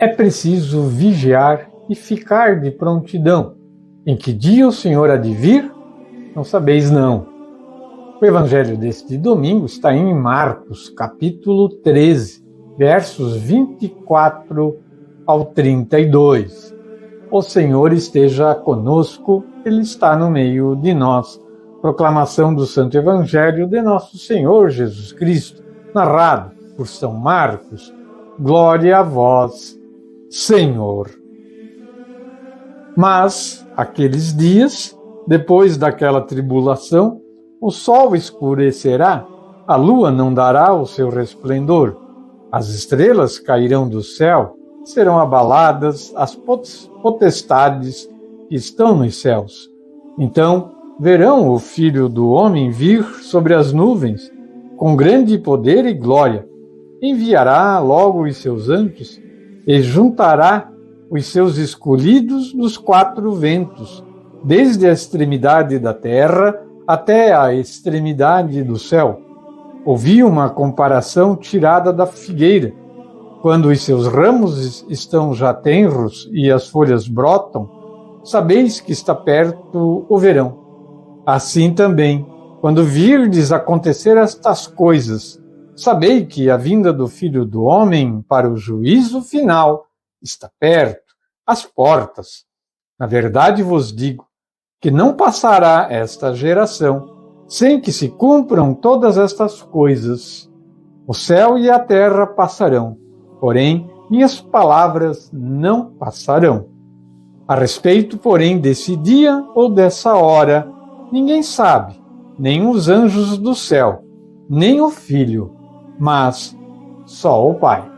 É preciso vigiar e ficar de prontidão. Em que dia o Senhor há de vir? Não sabeis não. O evangelho deste domingo está em Marcos, capítulo 13, versos 24 ao 32. O Senhor esteja conosco, Ele está no meio de nós. Proclamação do Santo Evangelho de Nosso Senhor Jesus Cristo, narrado por São Marcos. Glória a vós, Senhor. Mas, aqueles dias, depois daquela tribulação, o sol escurecerá, a lua não dará o seu resplendor, as estrelas cairão do céu, serão abaladas as potestades que estão nos céus. Então verão o Filho do Homem vir sobre as nuvens, com grande poder e glória. Enviará logo os seus anjos e juntará os seus escolhidos dos quatro ventos, desde a extremidade da terra até a extremidade do céu. Ouvi uma comparação tirada da figueira. Quando os seus ramos estão já tenros e as folhas brotam, sabeis que está perto o verão. Assim também, quando virdes acontecer estas coisas, sabei que a vinda do Filho do Homem para o juízo final está perto, às portas. Na verdade vos digo que não passará esta geração sem que se cumpram todas estas coisas. O céu e a terra passarão, porém minhas palavras não passarão. A respeito, porém, desse dia ou dessa hora, ninguém sabe, nem os anjos do céu, nem o Filho, mas só o Pai.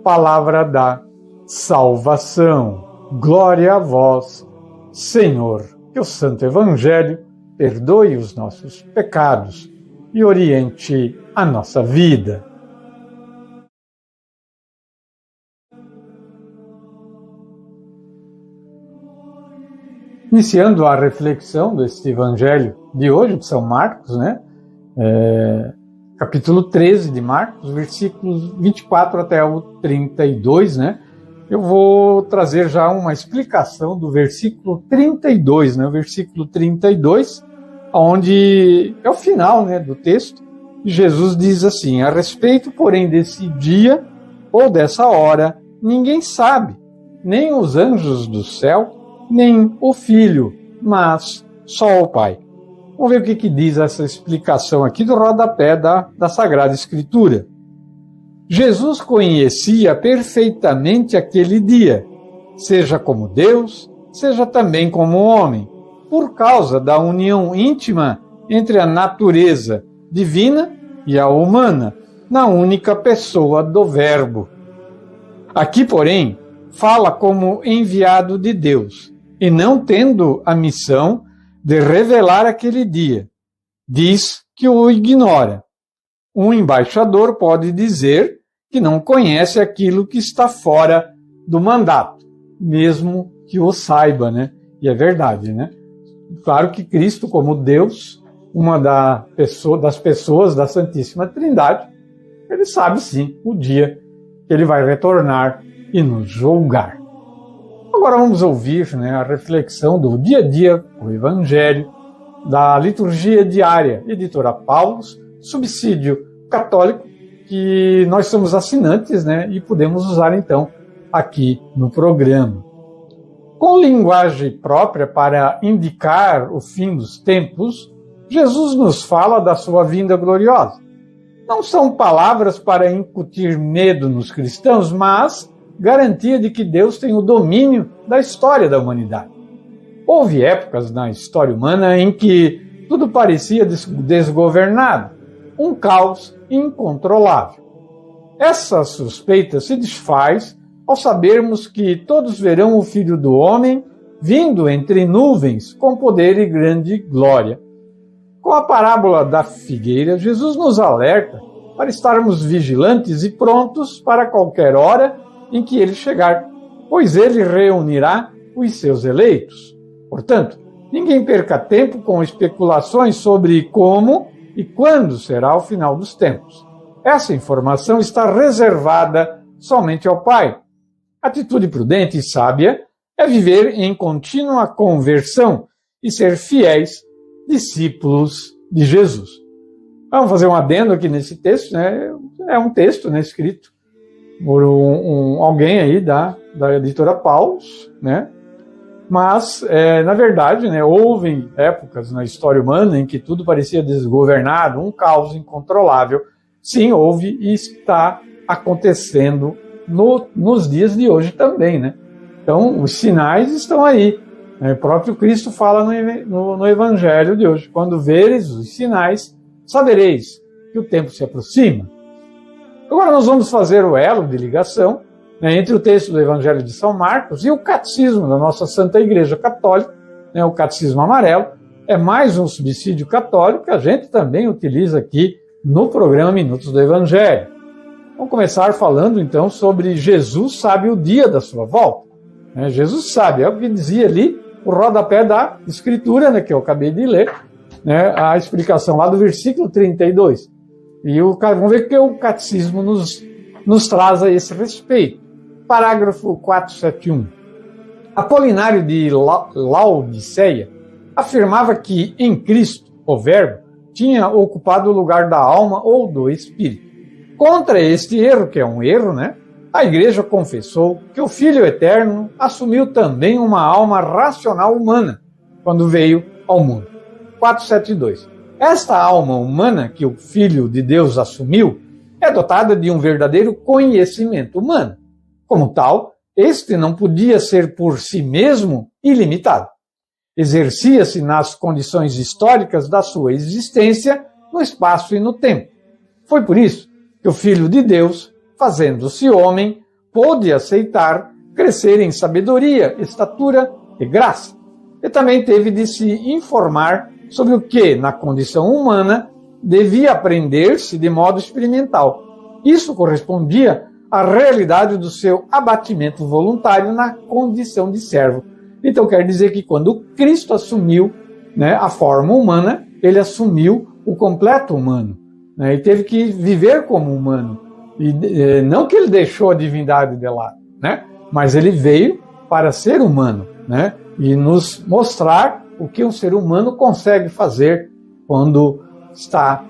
Palavra da salvação. Glória a vós, Senhor. Que o Santo Evangelho perdoe os nossos pecados e oriente a nossa vida. Iniciando a reflexão deste Evangelho de hoje, de São Marcos, capítulo 13 de Marcos, versículos 24 até o 32, eu vou trazer já uma explicação do versículo 32, o versículo 32, onde é o final do texto, e Jesus diz assim: a respeito, porém, desse dia ou dessa hora, ninguém sabe, nem os anjos do céu, nem o Filho, mas só o Pai. Vamos ver o que diz essa explicação aqui do rodapé da Sagrada Escritura. Jesus conhecia perfeitamente aquele dia, seja como Deus, seja também como homem, por causa da união íntima entre a natureza divina e a humana, na única pessoa do Verbo. Aqui, porém, fala como enviado de Deus, e não tendo a missão de revelar aquele dia. Diz que o ignora. Um embaixador pode dizer que não conhece aquilo que está fora do mandato, mesmo que o saiba, E é verdade, Claro que Cristo, como Deus, uma das pessoas da Santíssima Trindade, ele sabe sim o dia que ele vai retornar e nos julgar. Agora vamos ouvir a reflexão do dia a dia, o Evangelho, da liturgia diária, editora Paulus, subsídio católico, que nós somos assinantes e podemos usar então aqui no programa. Com linguagem própria para indicar o fim dos tempos, Jesus nos fala da sua vinda gloriosa. Não são palavras para incutir medo nos cristãos, mas garantia de que Deus tem o domínio da história da humanidade. Houve épocas na história humana em que tudo parecia desgovernado, um caos incontrolável. Essa suspeita se desfaz ao sabermos que todos verão o Filho do Homem vindo entre nuvens com poder e grande glória. Com a parábola da figueira, Jesus nos alerta para estarmos vigilantes e prontos para qualquer hora em que ele chegar, pois ele reunirá os seus eleitos. Portanto, ninguém perca tempo com especulações sobre como e quando será o final dos tempos. Essa informação está reservada somente ao Pai, Atitude prudente e sábia é viver em contínua conversão e ser fiéis discípulos de Jesus. Vamos fazer um adendo aqui nesse texto, né? É um texto, né, escrito por alguém aí da editora Paulus, né? Mas, na verdade, né, houve épocas na história humana em que tudo parecia desgovernado, um caos incontrolável. Sim, houve e está acontecendo nos dias de hoje também, né? Então, os sinais estão aí. O próprio Cristo fala no Evangelho de hoje: quando veres os sinais, sabereis que o tempo se aproxima. Agora nós vamos fazer o elo de ligação, né, entre o texto do Evangelho de São Marcos e o catecismo da nossa Santa Igreja Católica, né, o Catecismo Amarelo. É mais um subsídio católico que a gente também utiliza aqui no programa Minutos do Evangelho. Vamos começar falando então sobre Jesus sabe o dia da sua volta. Jesus sabe, é o que dizia ali o rodapé da Escritura, né, que eu acabei de ler, né, a explicação lá do versículo 32. E vamos ver o que o catecismo nos traz a esse respeito. Parágrafo 471. Apolinário de Laodiceia afirmava que em Cristo, o Verbo, tinha ocupado o lugar da alma ou do espírito. Contra este erro, que é um erro, né, a Igreja confessou que o Filho Eterno assumiu também uma alma racional humana quando veio ao mundo. 472. Esta alma humana que o Filho de Deus assumiu é dotada de um verdadeiro conhecimento humano. Como tal, este não podia ser por si mesmo ilimitado. Exercia-se nas condições históricas da sua existência, no espaço e no tempo. Foi por isso que o Filho de Deus, fazendo-se homem, pôde aceitar crescer em sabedoria, estatura e graça. E também teve de se informar sobre o que, na condição humana, devia aprender-se de modo experimental. Isso correspondia à realidade do seu abatimento voluntário na condição de servo. Então quer dizer que quando Cristo assumiu, né, a forma humana, ele assumiu o completo humano, né, e teve que viver como humano. E não que ele deixou a divindade de lado, né, mas ele veio para ser humano, né, e nos mostrar o que um ser humano consegue fazer quando está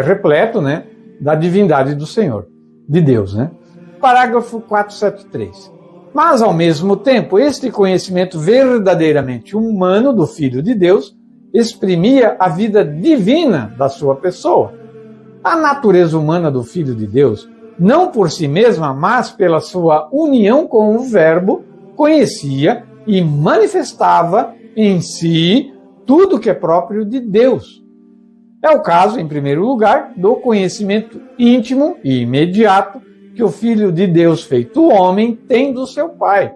repleto, né, da divindade do Senhor, de Deus, né? Parágrafo 473. Mas, ao mesmo tempo, este conhecimento verdadeiramente humano do Filho de Deus exprimia a vida divina da sua pessoa. A natureza humana do Filho de Deus, não por si mesma, mas pela sua união com o Verbo, conhecia e manifestava em si tudo que é próprio de Deus. É o caso, em primeiro lugar, do conhecimento íntimo e imediato que o Filho de Deus feito homem tem do seu Pai.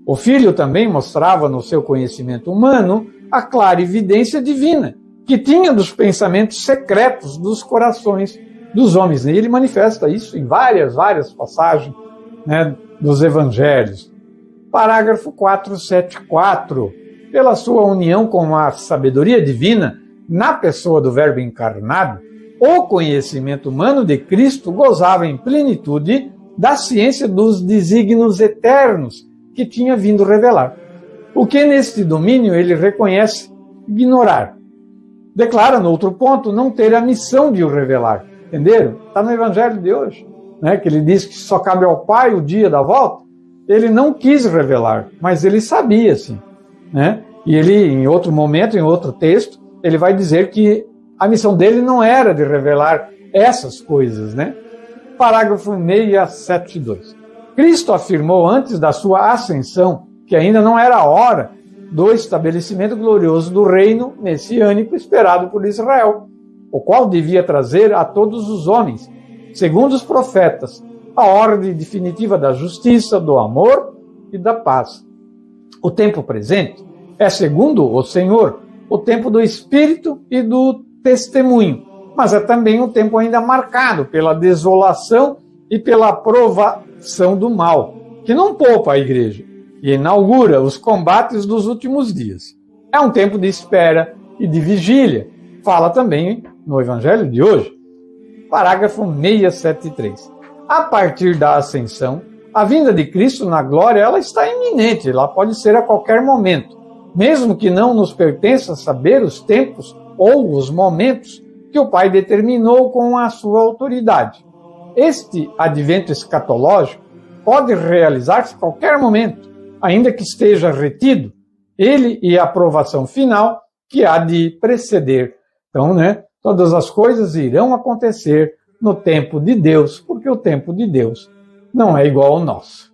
O Filho também mostrava no seu conhecimento humano a clara evidência divina que tinha dos pensamentos secretos dos corações dos homens. E ele manifesta isso em várias passagens, né, dos evangelhos. Parágrafo 474. Pela sua união com a sabedoria divina, na pessoa do Verbo encarnado, o conhecimento humano de Cristo gozava em plenitude da ciência dos desígnios eternos que tinha vindo revelar. O que neste domínio ele reconhece ignorar. Declara, no outro ponto, não ter a missão de o revelar. Entenderam? Está no Evangelho de hoje, né, que ele diz que só cabe ao Pai o dia da volta. Ele não quis revelar, mas ele sabia, sim, né? E ele, em outro momento, em outro texto, ele vai dizer que a missão dele não era de revelar essas coisas, né? Parágrafo 672. Cristo afirmou antes da sua ascensão que ainda não era a hora do estabelecimento glorioso do reino messiânico esperado por Israel, o qual devia trazer a todos os homens, segundo os profetas, a ordem definitiva da justiça, do amor e da paz. O tempo presente é, segundo o Senhor, o tempo do Espírito e do testemunho, mas é também um tempo ainda marcado pela desolação e pela provação do mal, que não poupa a igreja e inaugura os combates dos últimos dias. É um tempo de espera e de vigília. Fala também no Evangelho de hoje. Parágrafo 673. A partir da ascensão, A vinda de Cristo na glória, ela está iminente, ela pode ser a qualquer momento, mesmo que não nos pertença saber os tempos ou os momentos que o Pai determinou com a sua autoridade. Este advento escatológico pode realizar-se a qualquer momento, ainda que esteja retido, ele e a aprovação final que há de preceder. Então, todas as coisas irão acontecer no tempo de Deus, porque o tempo de Deus não é igual ao nosso.